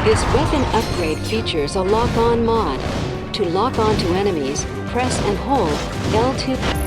This weapon upgrade features a lock-on mod. To lock on to enemies, press and hold L2.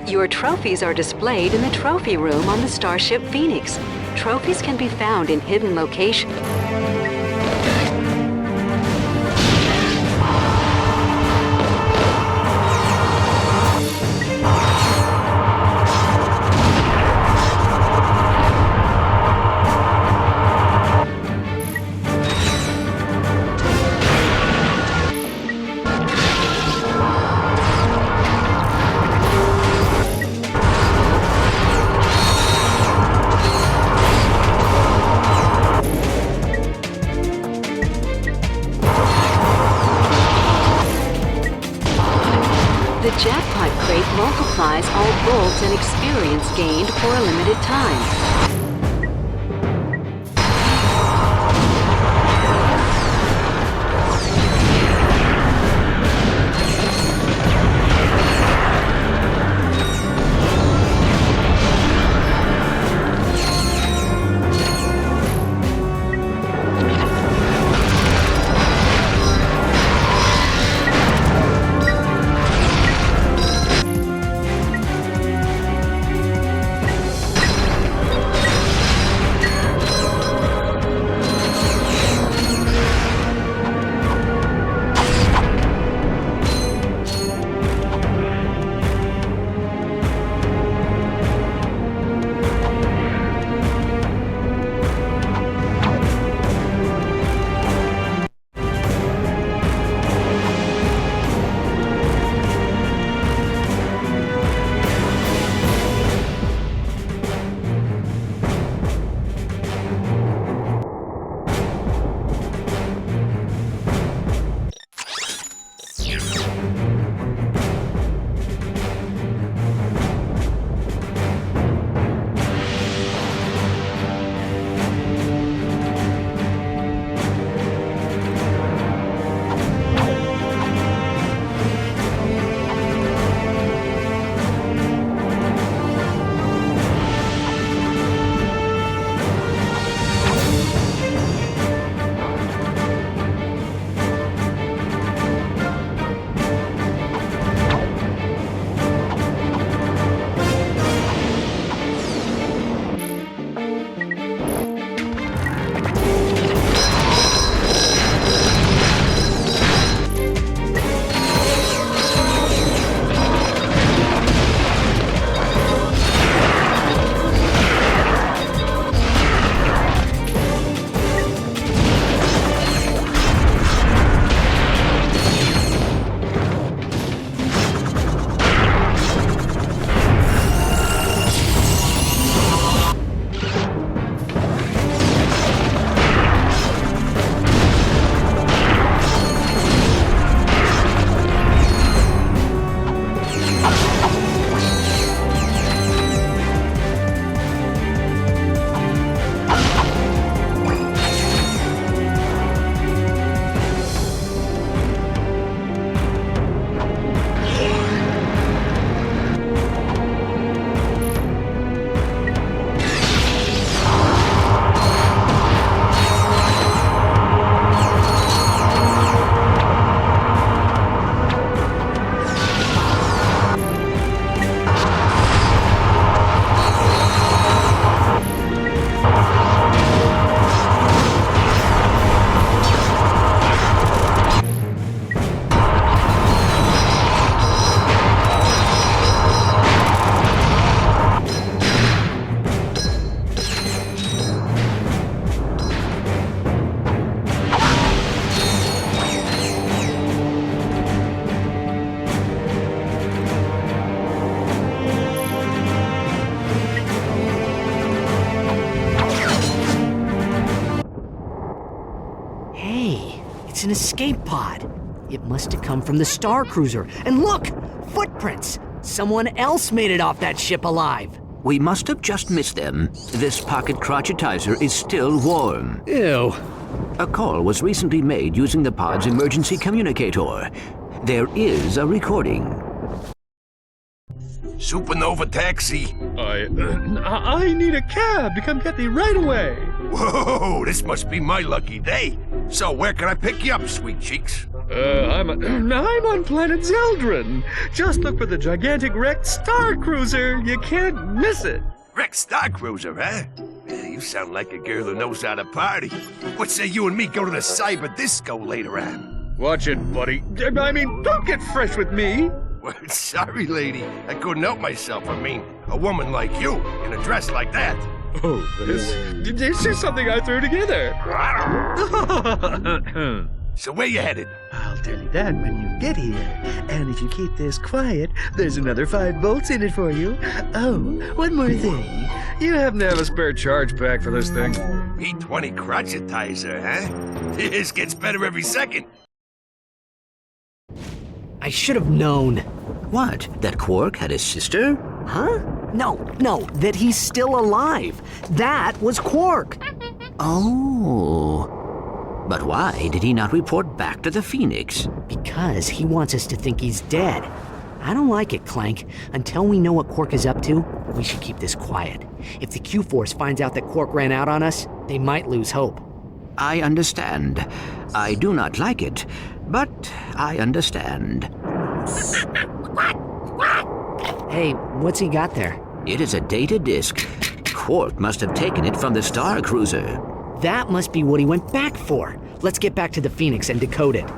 Your trophies are displayed in the trophy room on the Starship Phoenix. Trophies can be found in hidden locations. The jackpot crate multiplies all bolts and experience gained for a limited time. It's an escape pod. It must have come from the Star Cruiser. And look! Footprints! Someone else made it off that ship alive. We must have just missed them. This pocket crotchetizer is still warm. Ew. A call was recently made using the pod's emergency communicator. There is a recording. Supernova taxi. I need a cab to come get me right away. Whoa, this must be my lucky day. So where can I pick you up, sweet cheeks? I'm on Planet Zeldrin. Just look for the gigantic wrecked Star Cruiser. You can't miss it. Wrecked Star Cruiser, huh? Yeah, you sound like a girl who knows how to party. What say you and me go to the cyber disco later on? Watch it, buddy. I mean, don't get fresh with me. Well, sorry, lady. I couldn't help myself. I mean, a woman like you in a dress like that. Oh, this is something I threw together. So where you headed? I'll tell you that when you get here. And if you keep this quiet, there's another 5 volts in it for you. Oh, one more thing. You happen to have a spare charge pack for this thing? P20 crotchetizer, huh? This gets better every second. I should have known. What? That Quark had a sister? Huh? No, that he's still alive. That was Quark. Oh. But why did he not report back to the Phoenix? Because he wants us to think he's dead. I don't like it, Clank. Until we know what Quark is up to, we should keep this quiet. If the Q-Force finds out that Quark ran out on us, they might lose hope. I understand. I do not like it, but I understand. Hey, what's he got there? It is a data disk. Quark must have taken it from the Star Cruiser. That must be what he went back for. Let's get back to the Phoenix and decode it.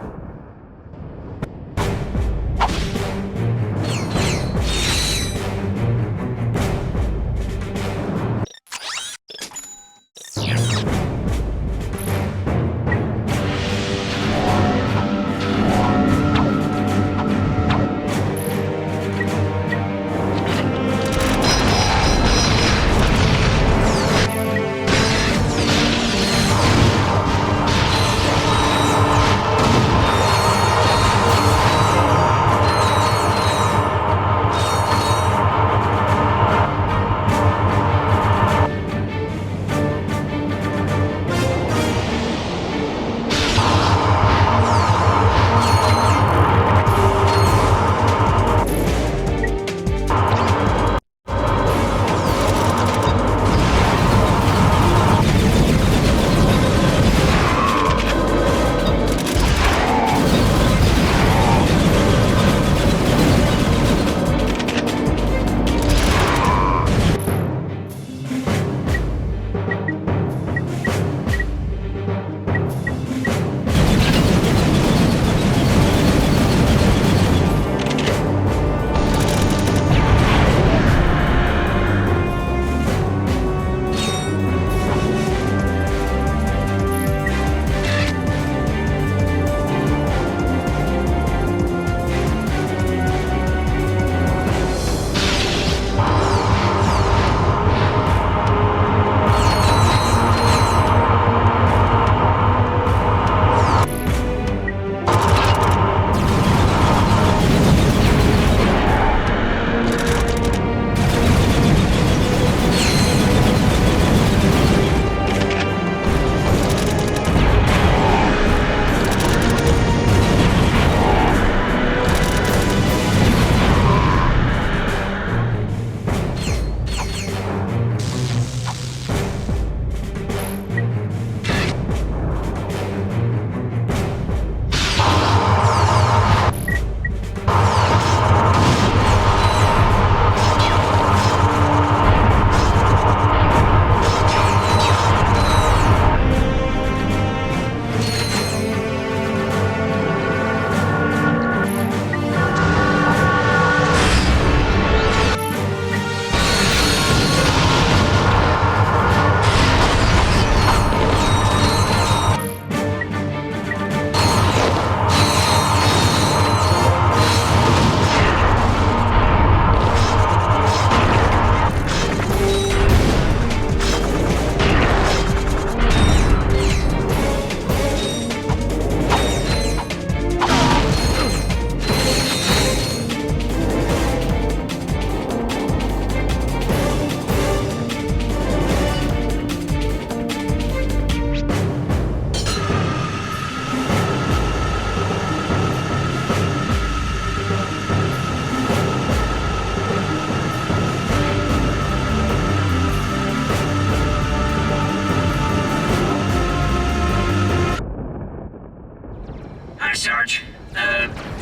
Sarge.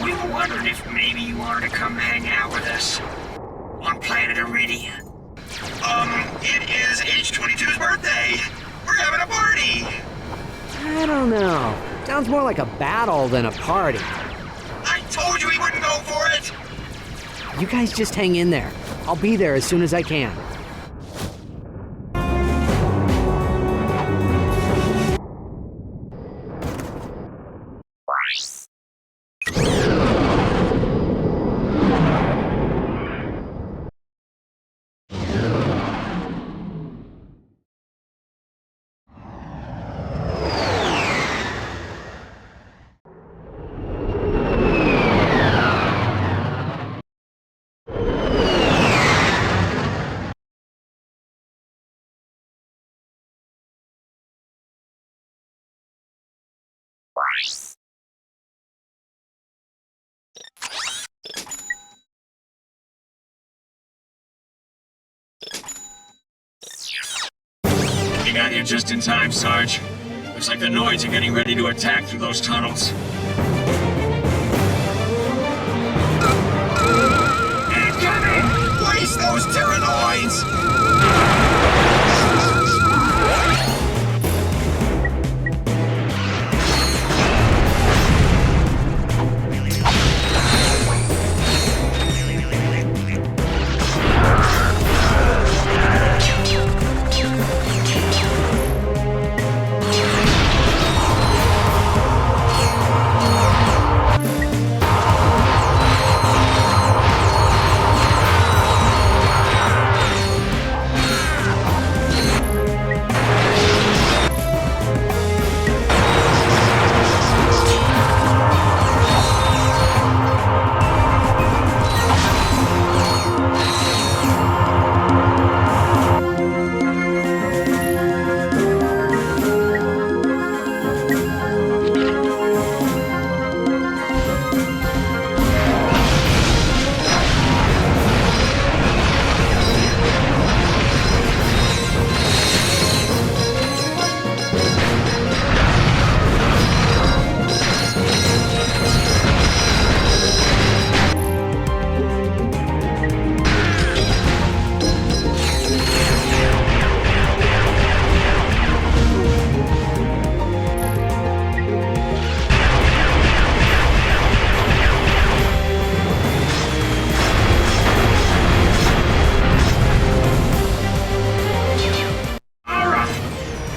We were wondering if maybe you wanted to come hang out with us on Planet Aridia. It is H22's birthday. We're having a party. I don't know. Sounds more like a battle than a party. I told you we wouldn't go for it. You guys just hang in there. I'll be there as soon as I can. You got here just in time, Sarge. Looks like the Noids are getting ready to attack through those tunnels. Incoming! Waste those Tyhrranoids!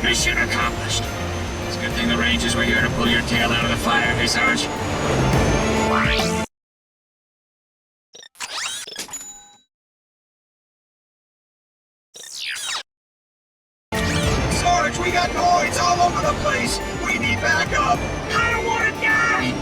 Mission accomplished. It's a good thing the Rangers were here to pull your tail out of the fire, hey, Sarge? Sarge, we got Noids all over the place! We need backup! I don't want to die!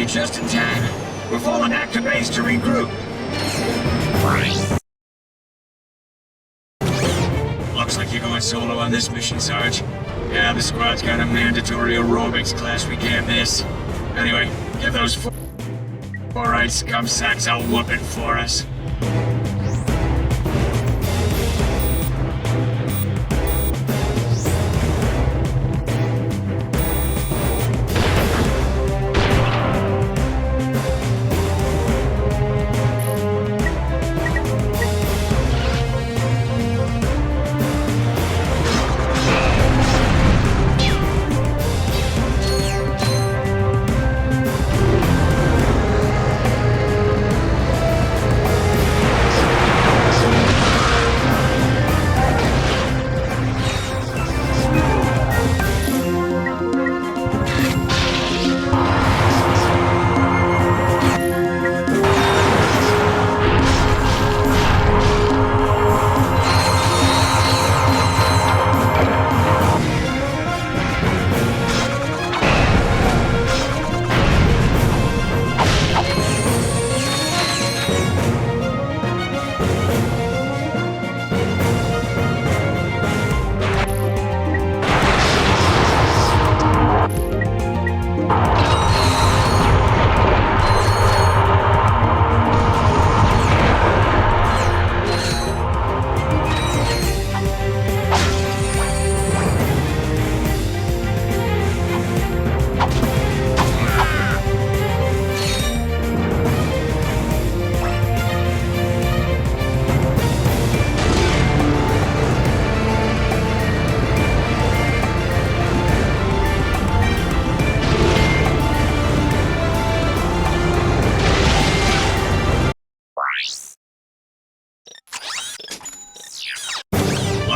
Just in time. We're falling back to base to regroup. Looks like you're going solo on this mission, Sarge. Yeah, the squad's got a mandatory aerobics class we can't miss. Anyway, give those four-eyed scum sacks a whooping for us.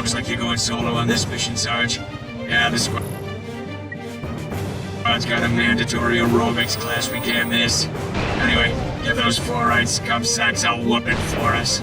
Looks like you're going solo on this mission, Sarge. Yeah, the squad's got a mandatory aerobics class we can't miss. Anyway, give those fluoride scum sacks a whooping for us.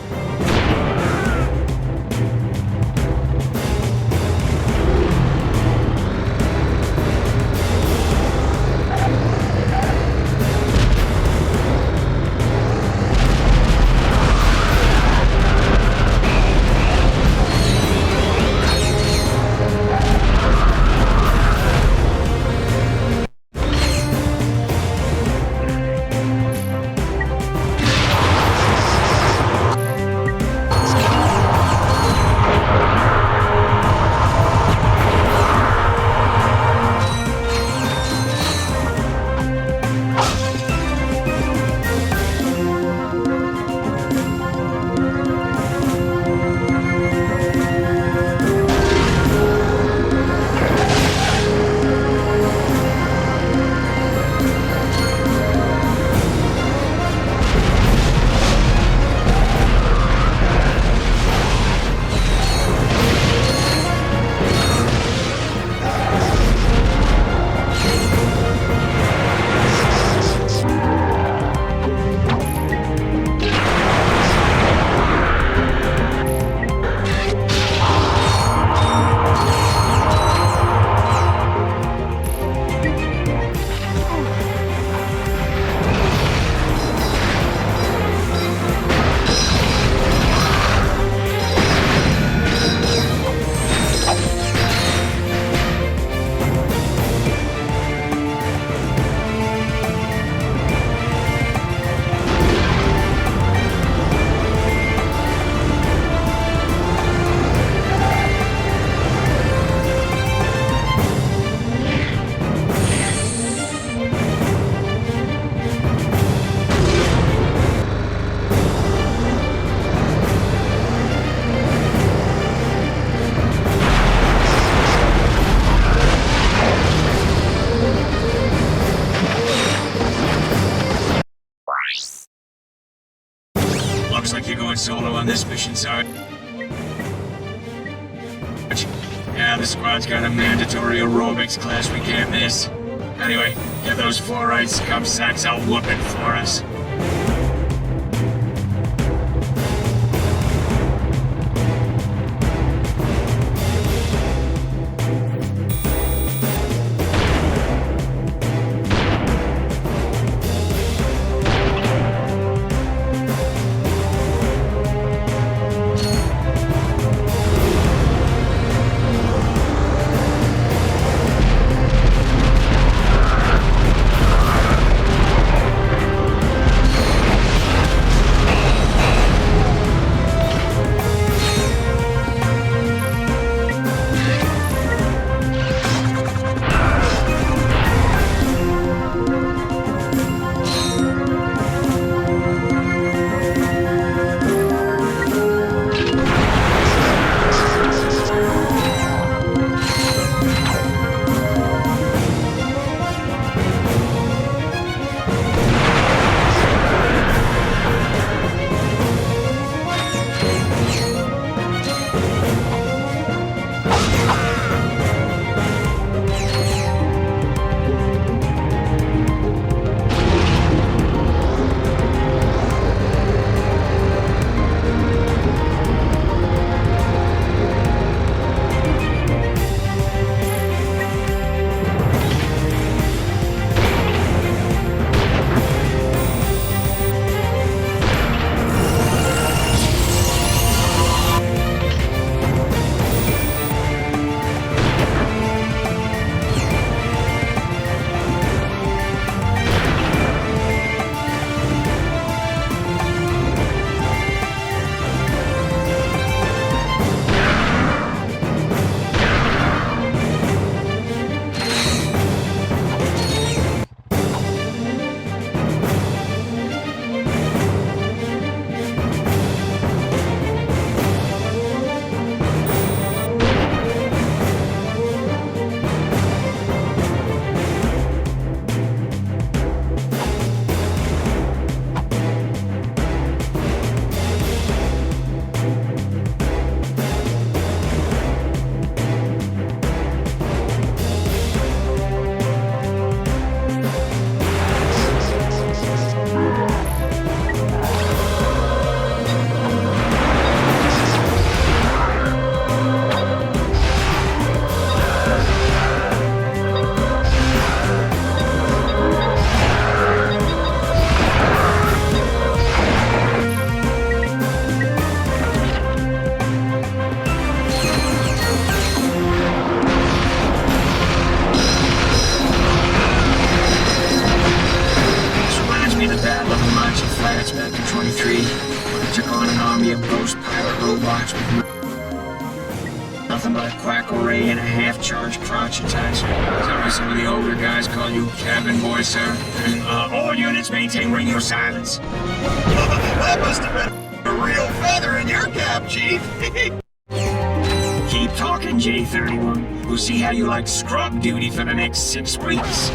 Looks like you're going solo on this mission, Sarge. Yeah, the squad's got a mandatory aerobics class we can't miss. Anyway, give those fluoride scum sacks a whooping for us. nothing but a quackery and a half-charged crotch attachment. Is that why some of the older guys call you cabin boy, sir? All units maintain radio silence. That must have been a real feather in your cap, Chief. Keep talking, J-31. We'll see how you like scrub duty for the next 6 weeks.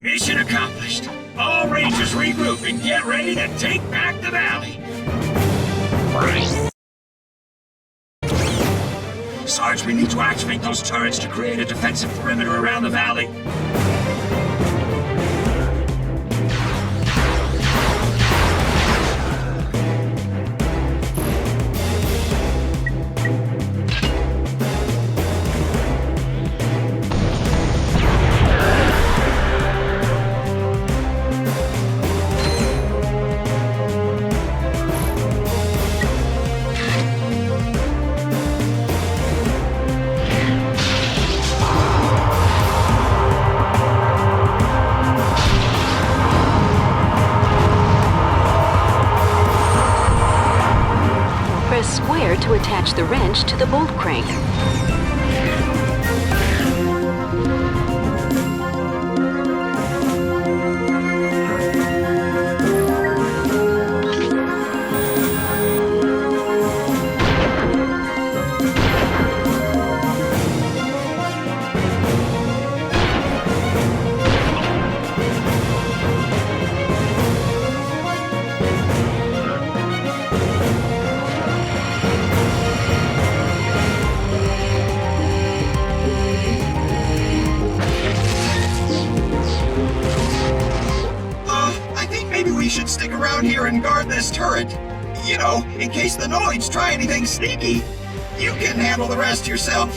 Mission accomplished. All Rangers regroup and get ready to take back the valley. Sarge, we need to activate those turrets to create a defensive perimeter around the valley. Square to attach the wrench to the bolt crank. Stick around here and guard this turret. You know, in case the Noids try anything sneaky. You can handle the rest yourself.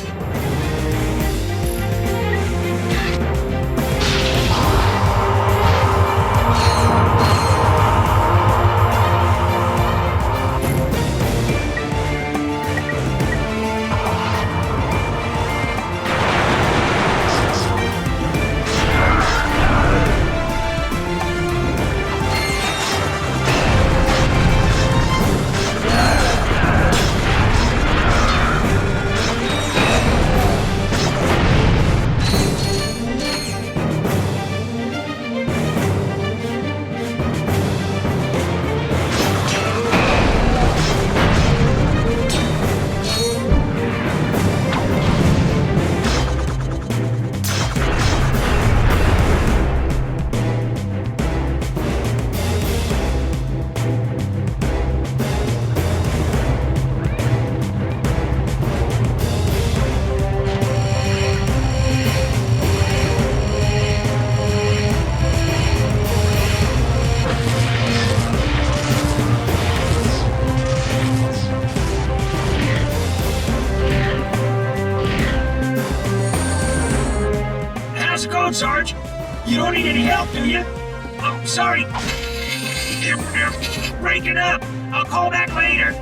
You don't need any help, do you? Oh, sorry. Break it up. I'll call back later.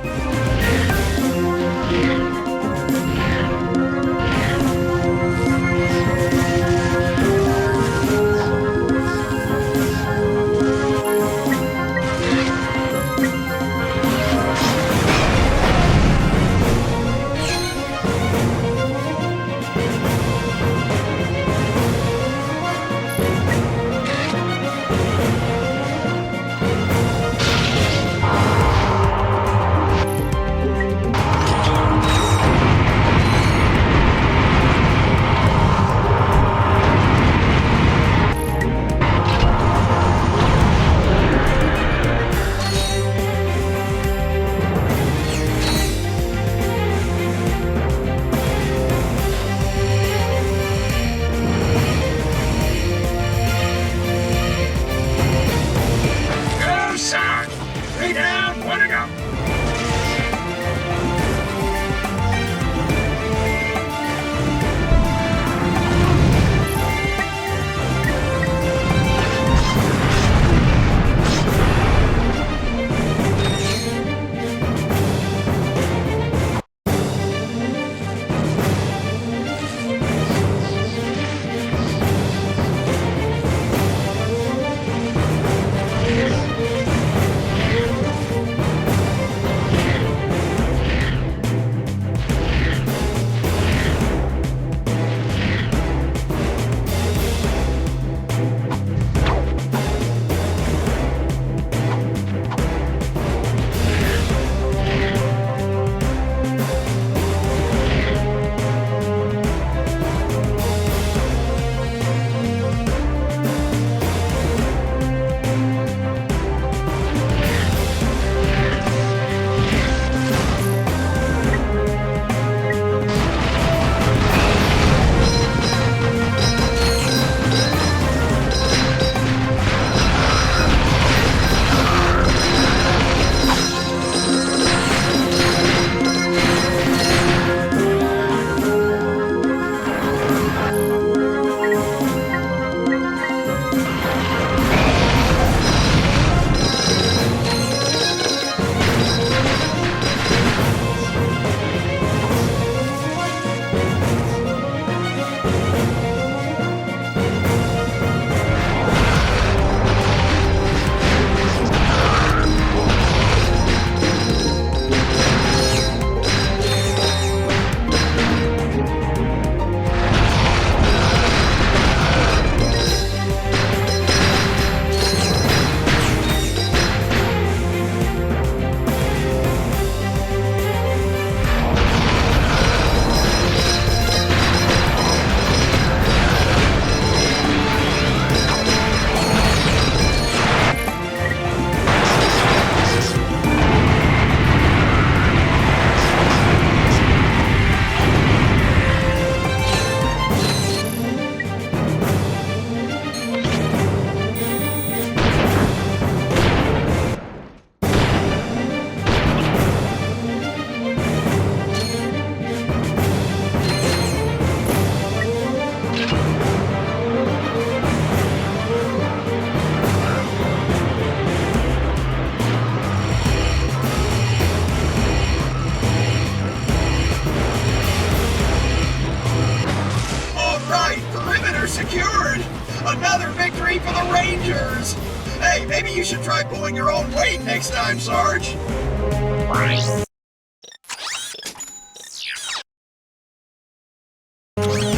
Maybe you should try pulling your own weight next time, Sarge.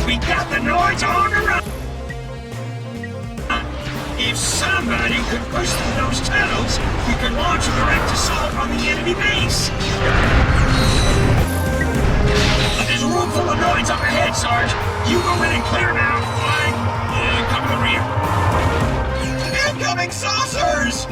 We got the Noids on the run. If somebody could push through those tunnels, we could launch a direct assault on the enemy base. There's a room full of Noids up ahead, Sarge. You go in and clear them out. Come to the rear. Incoming saucers!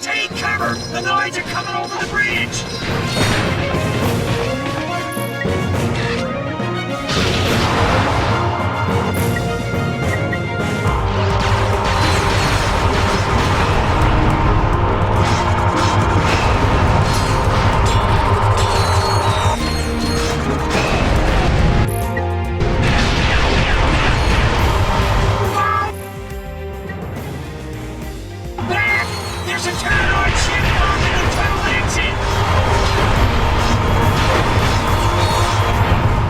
Take cover! The Noids are coming over the bridge! There's a Tyhrranoid ship blocking the tunnel exit!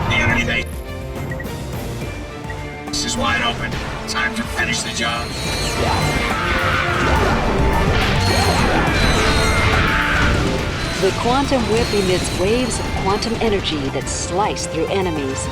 The enemy base! This is wide open. Time to finish the job. The quantum whip emits waves of quantum energy that slice through enemies.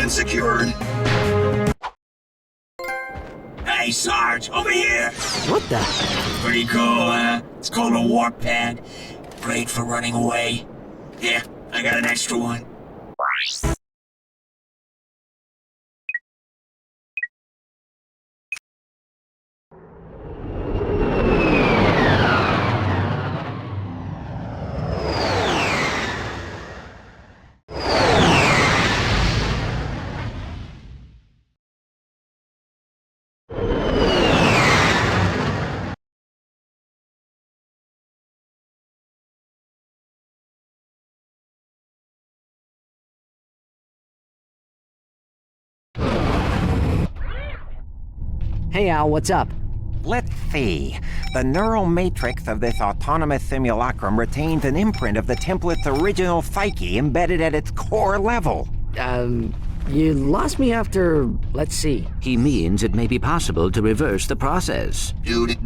Secured. Hey, Sarge, over here! What the? Pretty cool, huh? It's called a warp pad. Great for running away. Here, I got an extra one. Hey Al, what's up? Let's see. The neural matrix of this autonomous simulacrum retains an imprint of the template's original psyche embedded at its core level. You lost me after, let's see. He means it may be possible to reverse the process. Dude,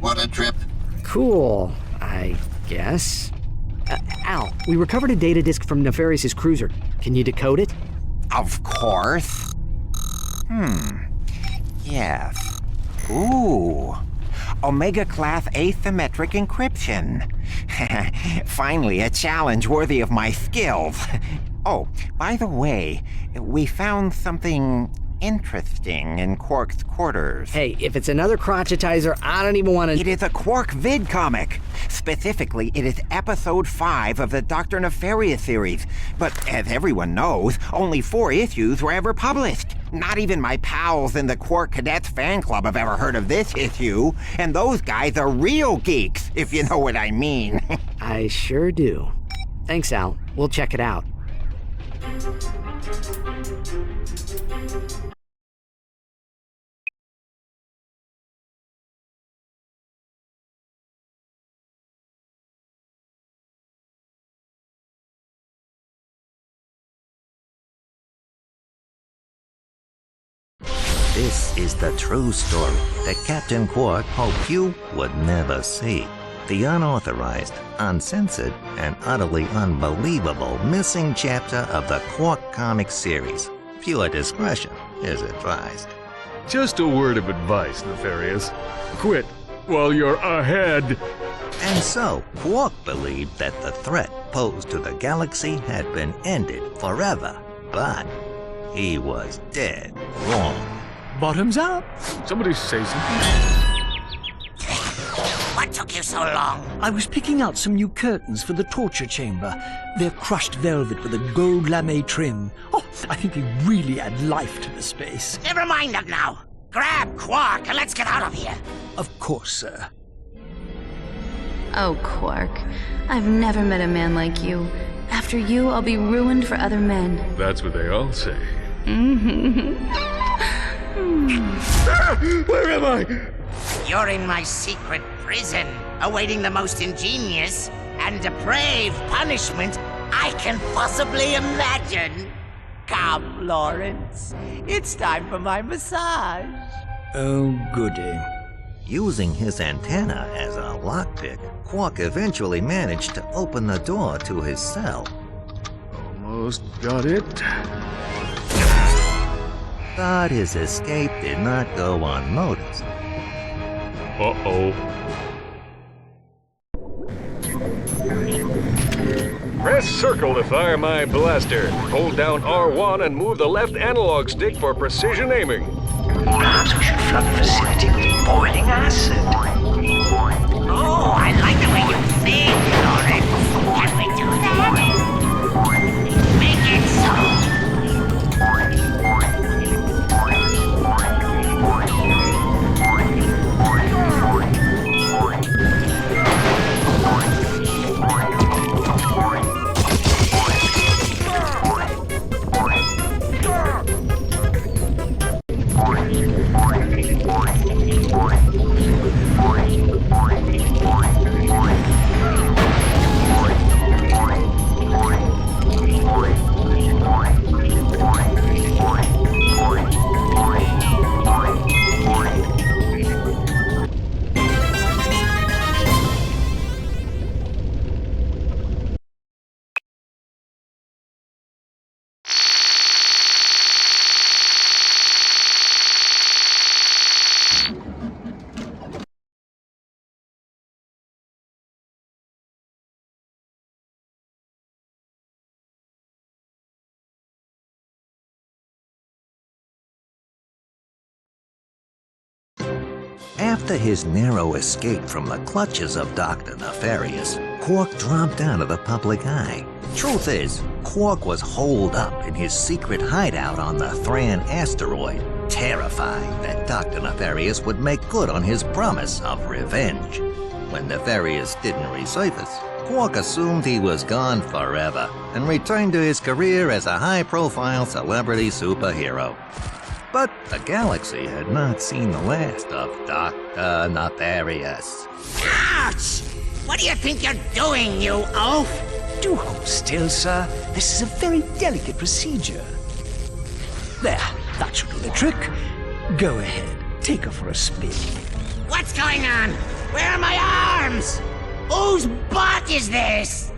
what a trip. Cool, I guess. Al, we recovered a data disk from Nefarious' cruiser. Can you decode it? Of course. Yes. Ooh. Omega-class asymmetric encryption. Finally, a challenge worthy of my skills. Oh, by the way, we found something interesting in Quark's quarters. Hey, if it's another crotchetizer, I don't even want to... It is a Quark vid-comic. Specifically, it is episode 5 of the Dr. Nefarious series. But as everyone knows, only 4 issues were ever published. Not even my pals in the Quark Cadets fan club have ever heard of this issue. And those guys are real geeks, if you know what I mean. I sure do. Thanks, Al. We'll check it out. This is the true story that Captain Quark hoped you would never see. The unauthorized, uncensored, and utterly unbelievable missing chapter of the Quark comic series. Pure discretion is advised. Just a word of advice, Nefarious. Quit while you're ahead. And so, Quark believed that the threat posed to the galaxy had been ended forever. But he was dead wrong. Bottoms up. Somebody say something. What took you so long? I was picking out some new curtains for the torture chamber. They're crushed velvet with a gold lame trim. Oh, I think they really add life to the space. Never mind them now. Grab Quark and let's get out of here. Of course, sir. Oh, Quark. I've never met a man like you. After you, I'll be ruined for other men. That's what they all say. Where am I? You're in my secret prison, awaiting the most ingenious and depraved punishment I can possibly imagine. Come, Lawrence. It's time for my massage. Oh, goody. Using his antenna as a lockpick, Quark eventually managed to open the door to his cell. Almost got it. But his escape did not go unnoticed. Uh-oh. Press circle to fire my blaster. Hold down R1 and move the left analog stick for precision aiming. Perhaps we should flood the facility with boiling acid. Oh, I like the way you think, Lauren. Can we do that? Make it so. After his narrow escape from the clutches of Dr. Nefarious, Quark dropped out of the public eye. Truth is, Quark was holed up in his secret hideout on the Thran Asteroid, terrified that Dr. Nefarious would make good on his promise of revenge. When Nefarious didn't resurface, Quark assumed he was gone forever and returned to his career as a high-profile celebrity superhero. But the galaxy had not seen the last of Dr. Nefarious. Ouch! What do you think you're doing, you oaf? Do hold still, sir. This is a very delicate procedure. There, that should do the trick. Go ahead, take her for a spin. What's going on? Where are my arms? Whose butt is this?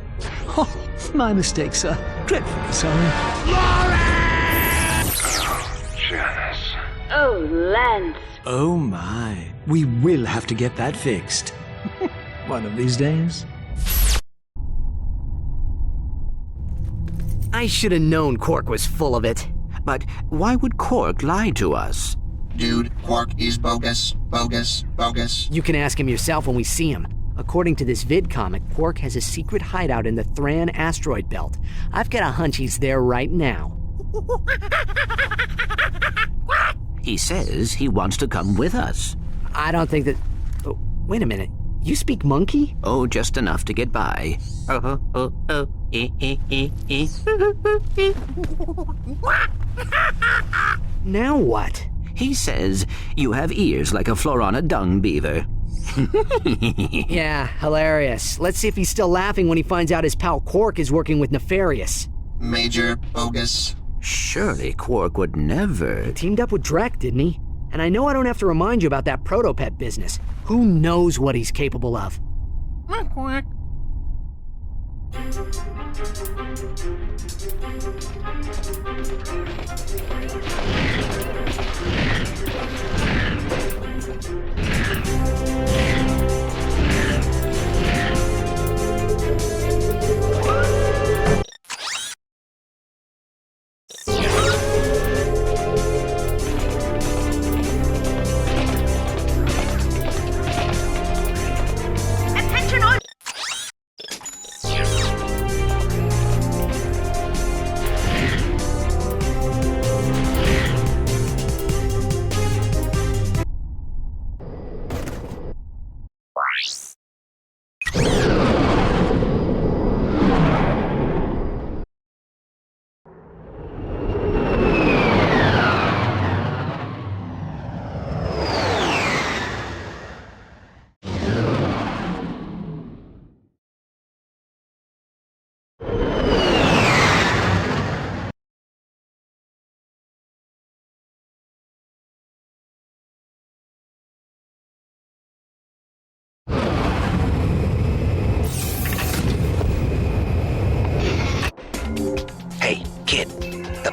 Oh, my mistake, sir. Dreadfully sorry. Lauren! Janice. Oh, Lance. Oh my, we will have to get that fixed. One of these days. I should have known Quark was full of it. But why would Quark lie to us? Dude, Quark is bogus, bogus, bogus. You can ask him yourself when we see him. According to this vid-comic, Quark has a secret hideout in the Thran Asteroid Belt. I've got a hunch he's there right now. He says he wants to come with us. I don't think that... Oh, wait a minute. You speak monkey? Oh, just enough to get by. Now what? He says you have ears like a Florana dung beaver. Yeah, hilarious. Let's see if he's still laughing when he finds out his pal Quark is working with Nefarious. Major bogus. Surely Quark would never... He teamed up with Drek, didn't he? And I know I don't have to remind you about that protopet business. Who knows what he's capable of? Quack.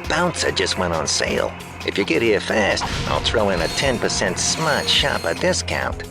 bouncer just went on sale. If you get here fast, I'll throw in a 10% smart shopper discount.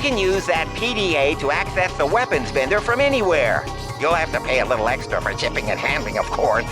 can use that PDA to access the weapons vendor from anywhere. You'll have to pay a little extra for shipping and handling, of course.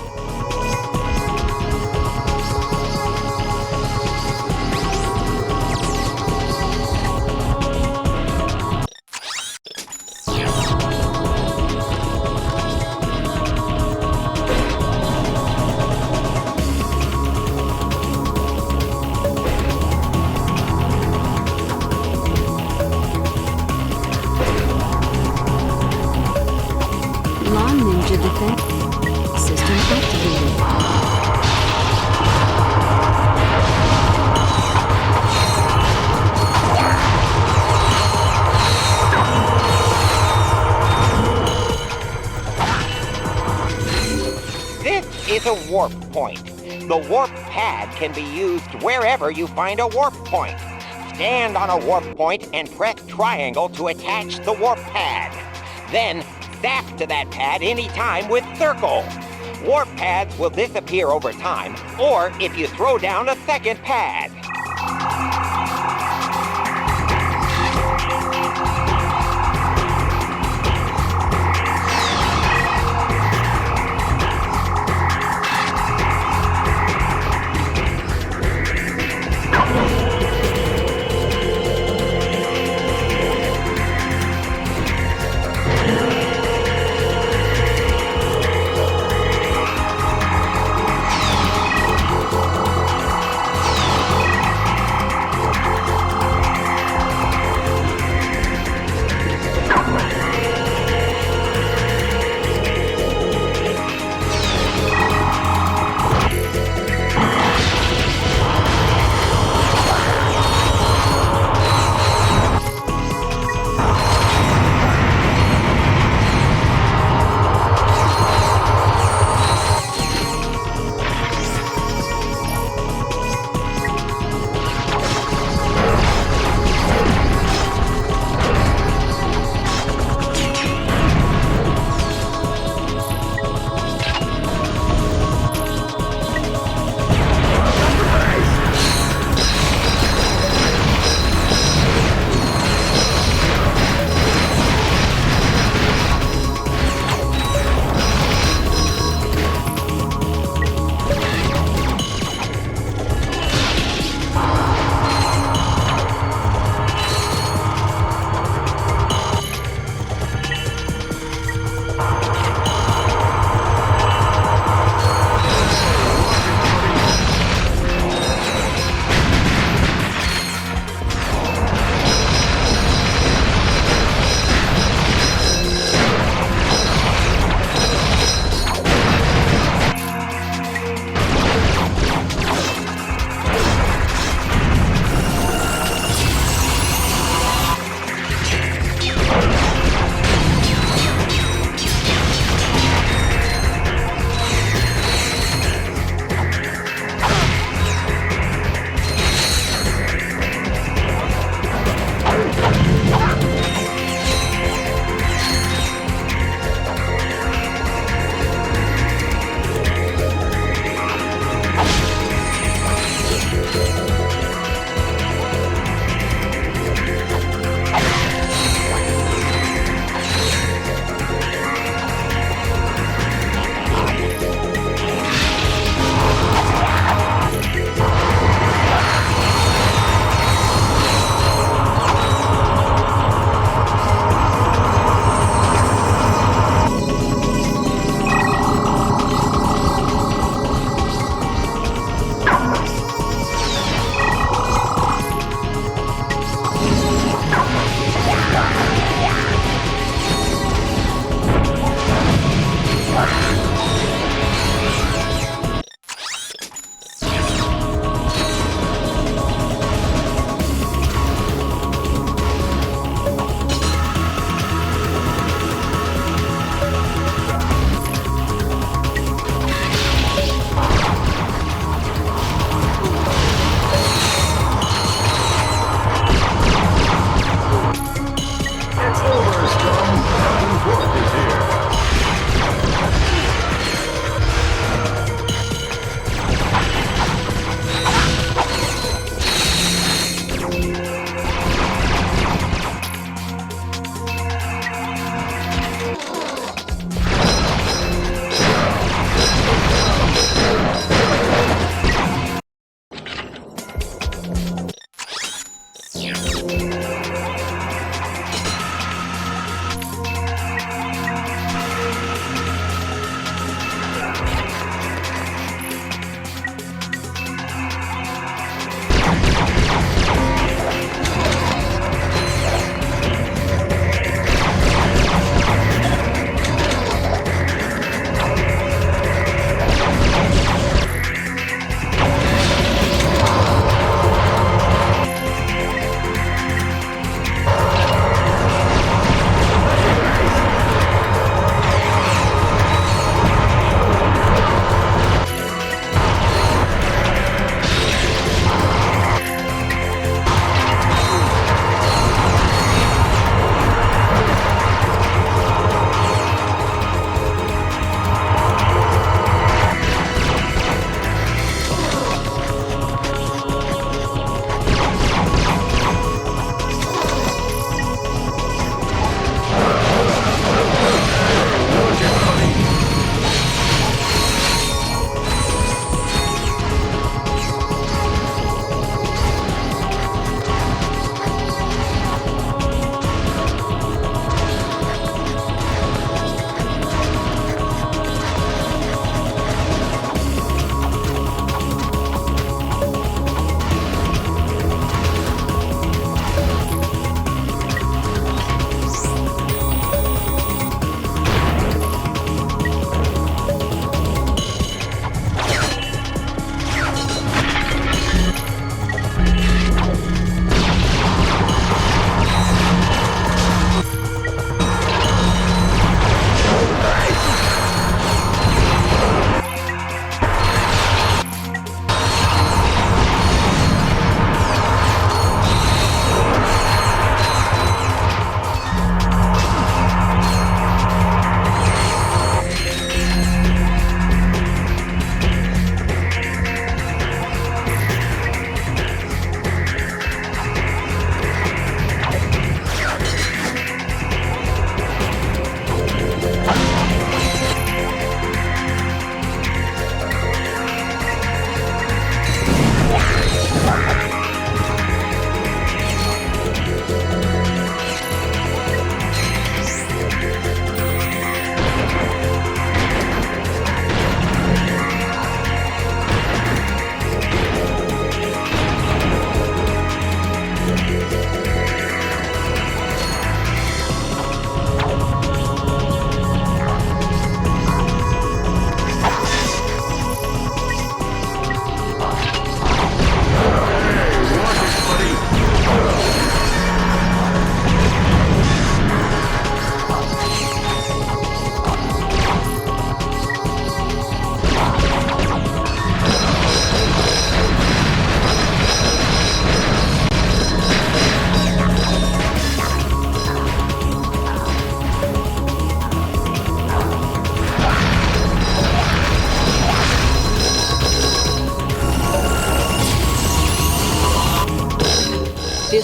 Is a warp point. The warp pad can be used wherever you find a warp point. Stand on a warp point and press triangle to attach the warp pad. Then, zap to that pad anytime with circle. Warp pads will disappear over time, or if you throw down a second pad.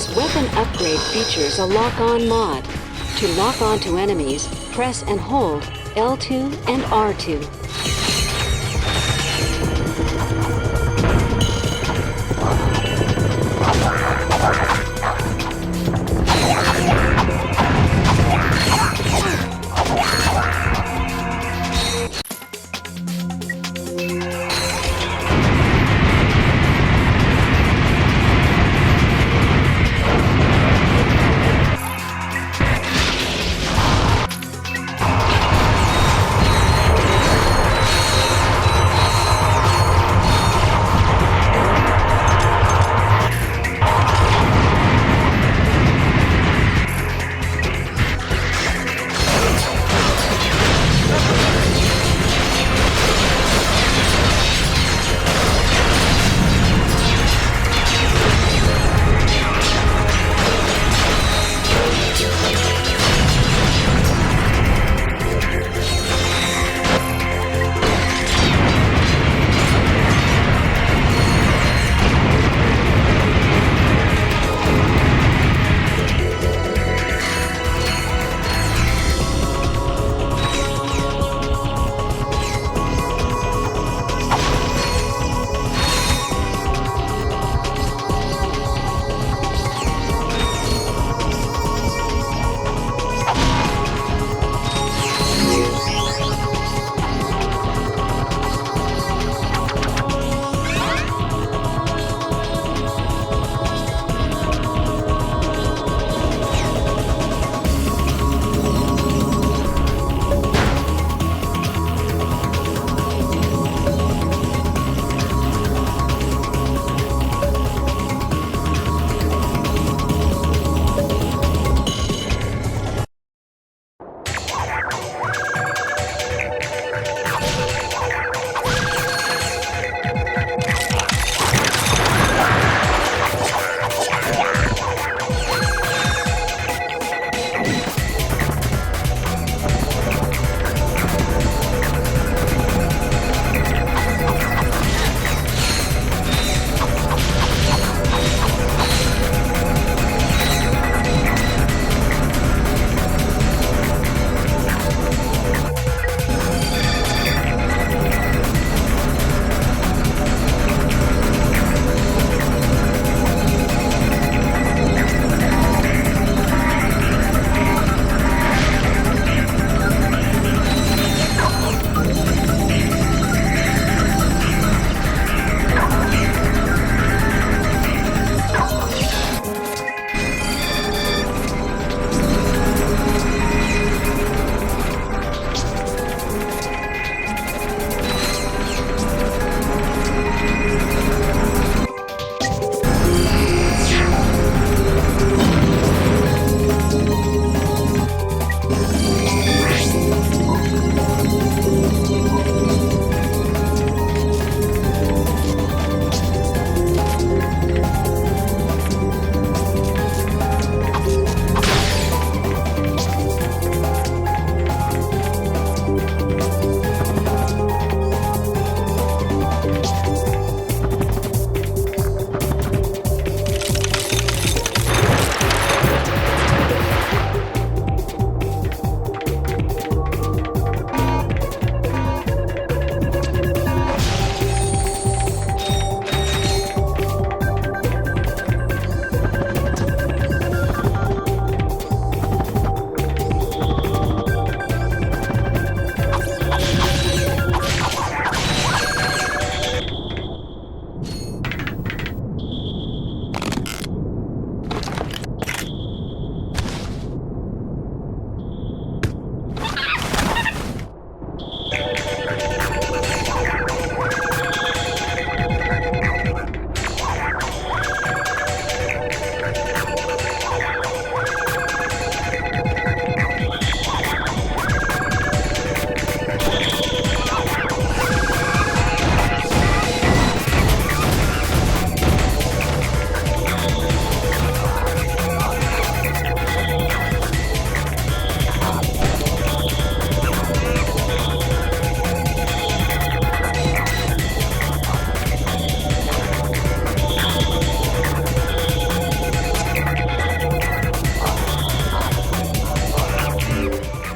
This weapon upgrade features a lock-on mod. To lock on to enemies, press and hold L2 and R2.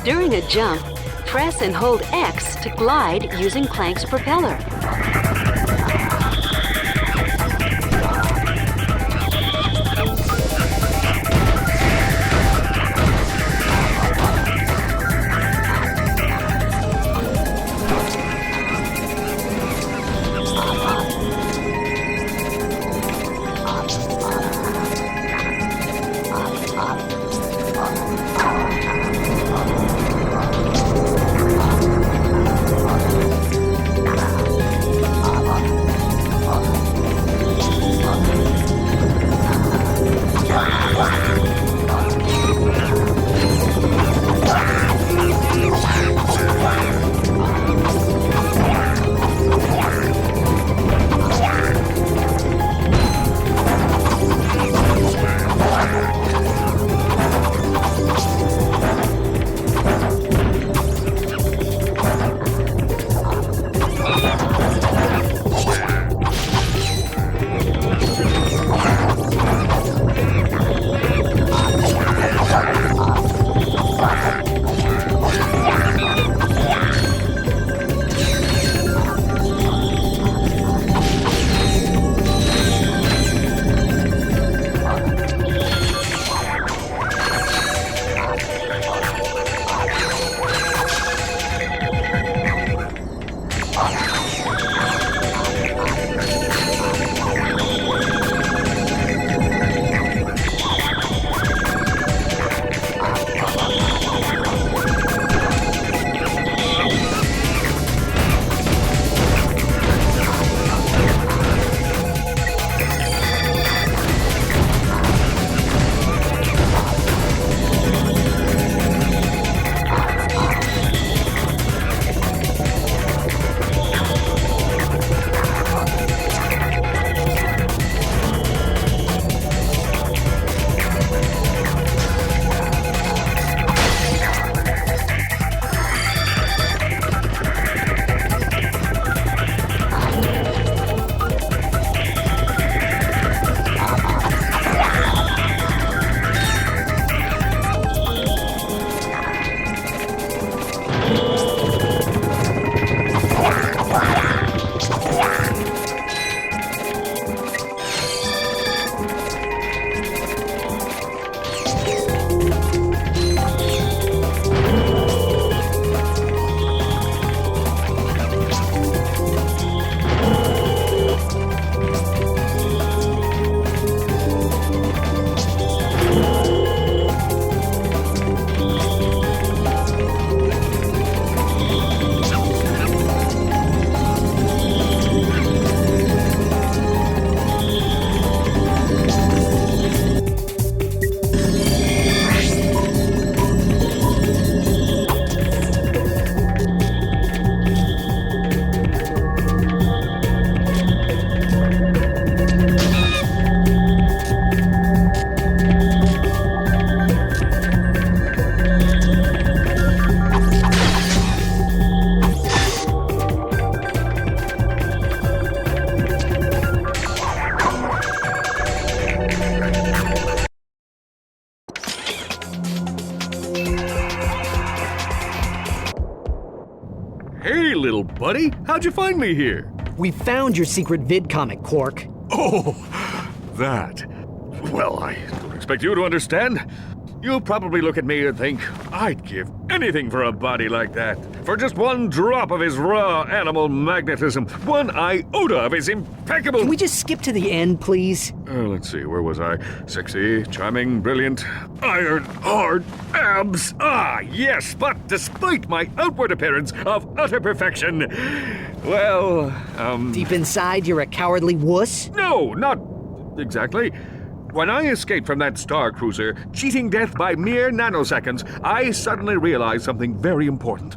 During a jump, press and hold X to glide using Clank's propeller. Hey, little buddy, how'd you find me here? We found your secret vid-comic, Quark. Oh, that. Well, I don't expect you to understand. You'll probably look at me and think, I'd give anything for a body like that. For just one drop of his raw animal magnetism, one iota of his impeccable... Can we just skip to the end, please? Let's see, where was I? Sexy, charming, brilliant, iron, hard, abs. Ah, yes, but despite my outward appearance of utter perfection, well, Deep inside, you're a cowardly wuss? No, not exactly. When I escaped from that star cruiser, cheating death by mere nanoseconds, I suddenly realized something very important.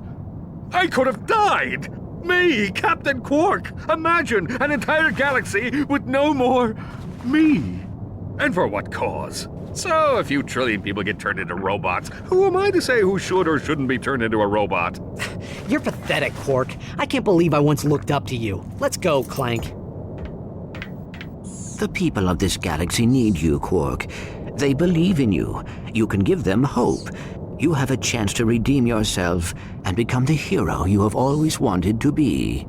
I could have died! Me, Captain Quark! Imagine an entire galaxy with no more me! And for what cause? So, a few trillion people get turned into robots. Who am I to say who should or shouldn't be turned into a robot? You're pathetic, Quark. I can't believe I once looked up to you. Let's go, Clank. The people of this galaxy need you, Quark. They believe in you. You can give them hope. you have a chance to redeem yourself and become the hero you have always wanted to be.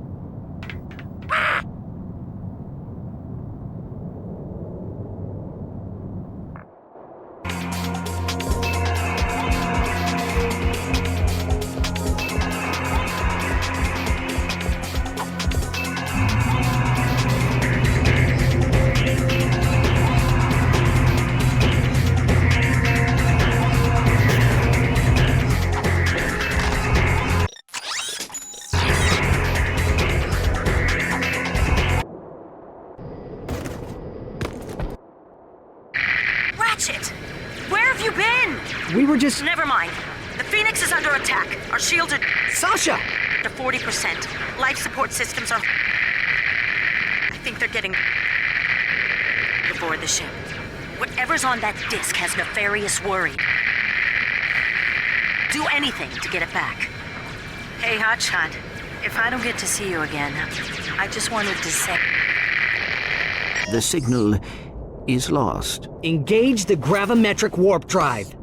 Ratchet! Where have you been? We were just... Never mind. The Phoenix is under attack. Our shields are Sasha! to 40%. Life support systems are... I think they're getting... aboard the ship. Whatever's on that disk has Nefarious worried. Do anything to get it back. Hey, Hotshot. If I don't get to see you again, I just wanted to say... The signal is lost. Engage the gravimetric warp drive.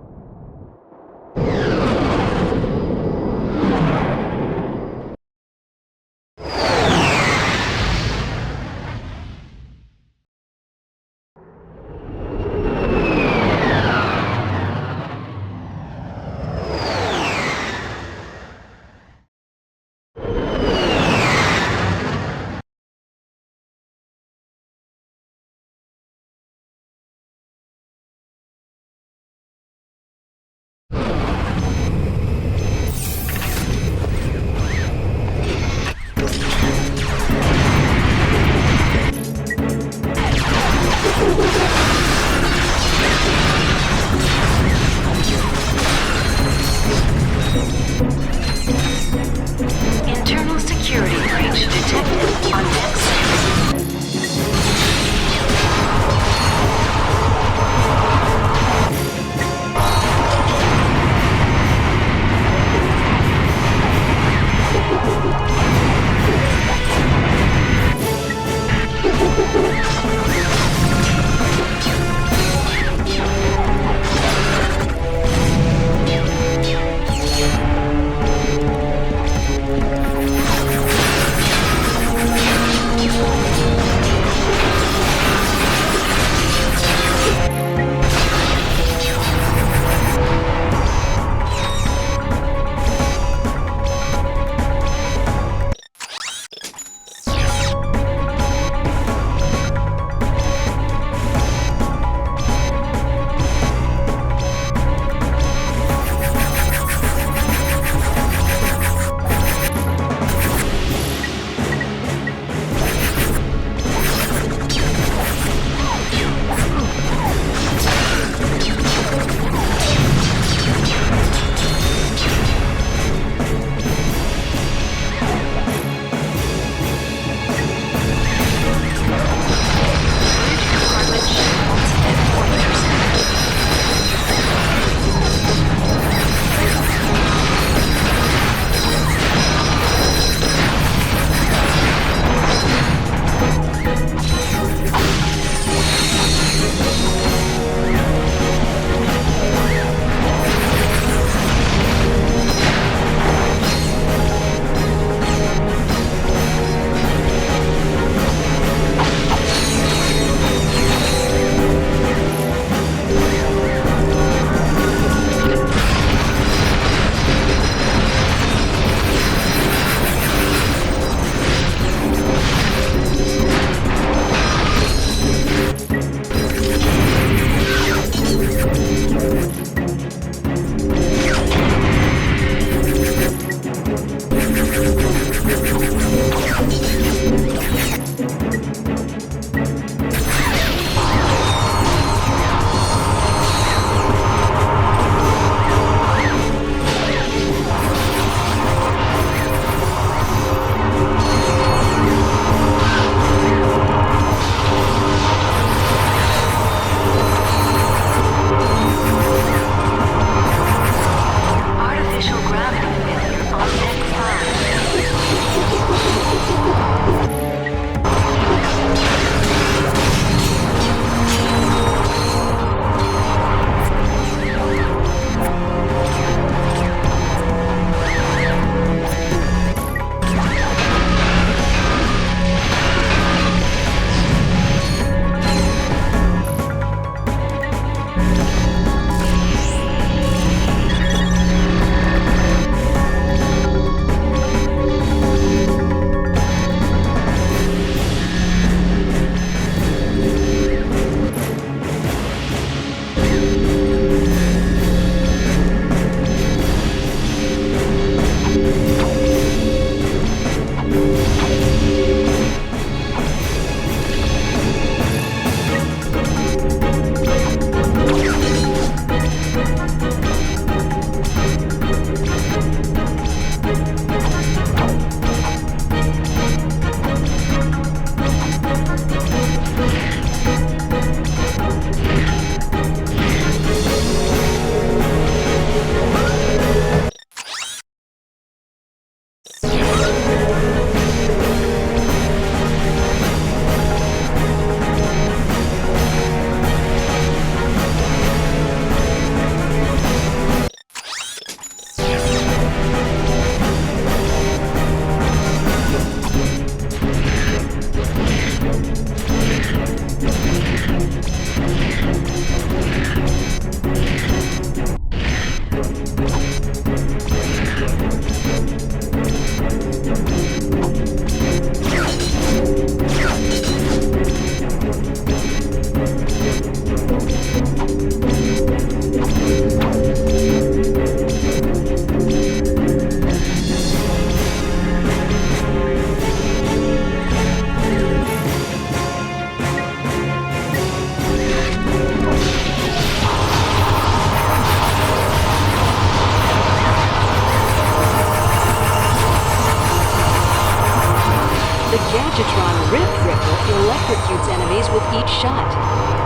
Magitron Rip Ripple electrocutes enemies with each shot.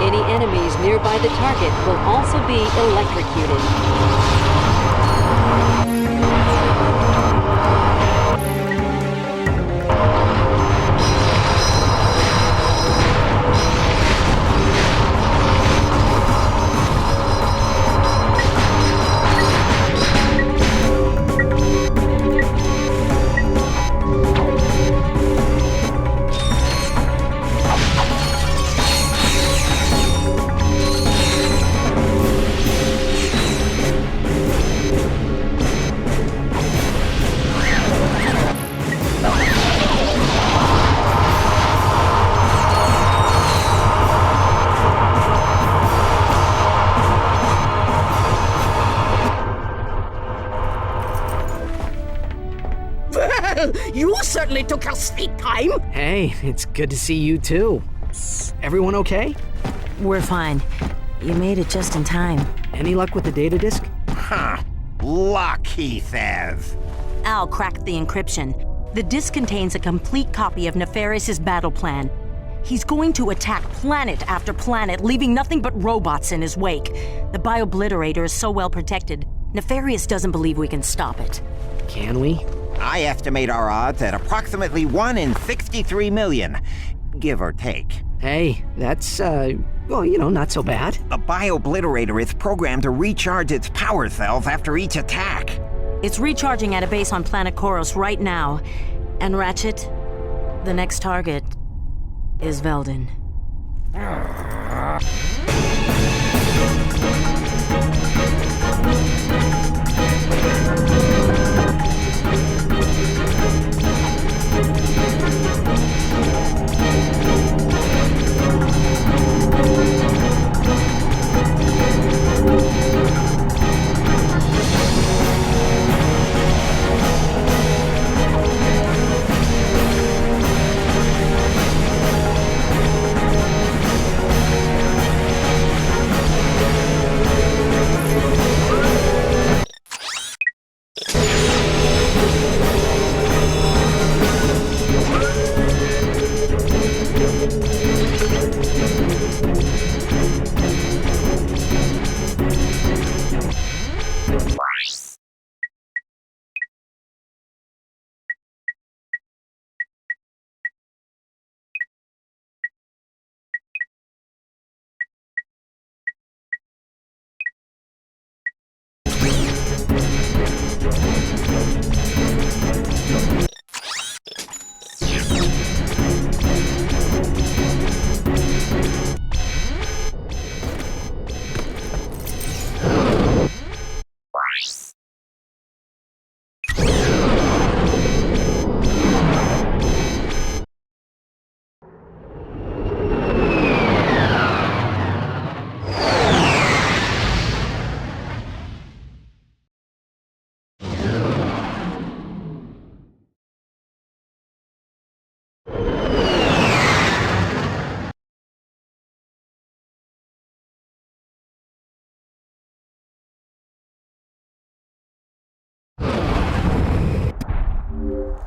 Any enemies nearby the target will also be electrocuted. You certainly took your sweet time. Hey, it's good to see you too. Everyone okay? We're fine. You made it just in time. Any luck with the data disk? Huh. Luck, he says. Al cracked the encryption. The disk contains a complete copy of Nefarious' battle plan. He's going to attack planet after planet, leaving nothing but robots in his wake. The Biobliterator is so well protected, Nefarious doesn't believe we can stop it. Can we? I estimate our odds at approximately 1 in 63 million, give or take. Hey, that's, well, not so bad. The Biobliterator is programmed to recharge its power cells after each attack. It's recharging at a base on planet Koros right now. And Ratchet, the next target is Veldin.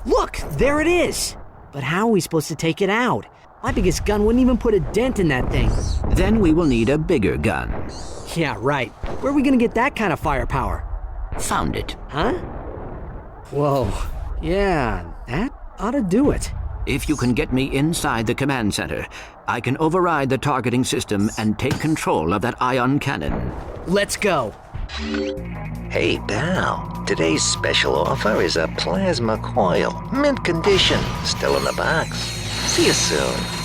Look, there it is! But how are we supposed to take it out? My biggest gun wouldn't even put a dent in that thing. Then we will need a bigger gun. Yeah, right. Where are we gonna get that kind of firepower? Found it. Huh? Whoa. Yeah, that ought to do it. If you can get me inside the command center, I can override the targeting system and take control of that ion cannon. Let's go. Hey, pal. Today's special offer is a plasma coil. Mint condition. Still in the box. See you soon.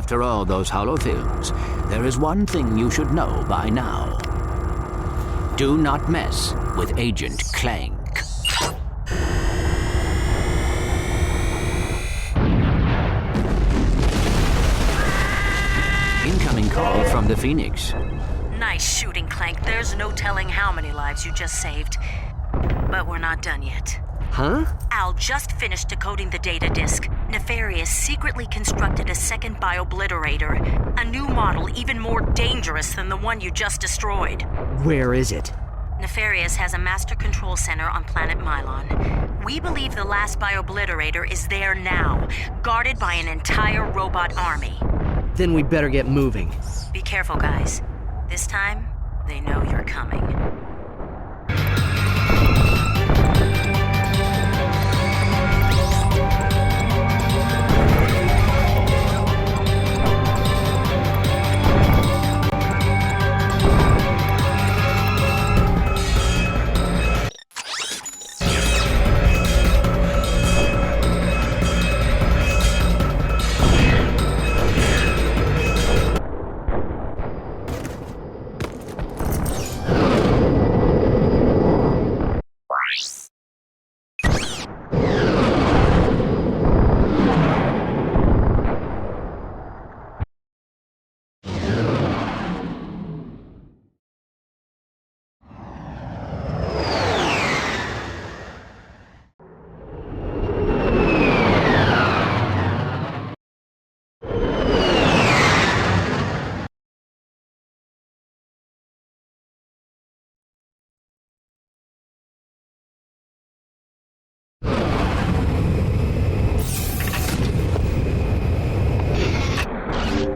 After all those holofilms, there is one thing you should know by now. Do not mess with Agent Clank. Incoming call from the Phoenix. Nice shooting, Clank. There's no telling how many lives you just saved. But we're not done yet. Huh? Al just finished decoding the data disk. Nefarious secretly constructed a second biobliterator. A new model even more dangerous than the one you just destroyed. Where is it? Nefarious has a master control center on planet Mylon. We believe the last biobliterator is there now, guarded by an entire robot army. Then we better get moving. Be careful, guys. This time, they know you're coming.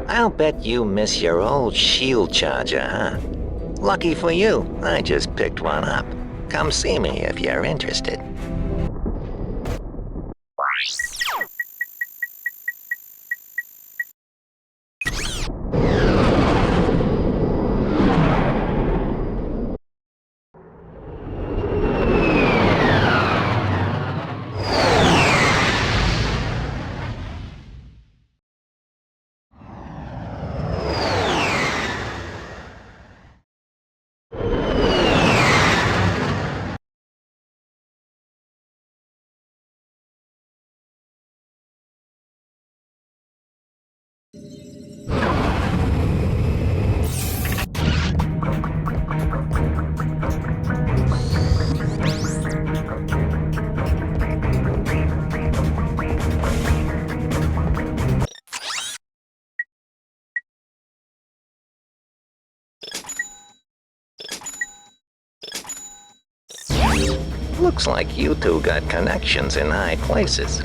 I'll bet you miss your old shield charger, huh? Lucky for you, I just picked one up. Come see me if you're interested. Looks like you two got connections in high places.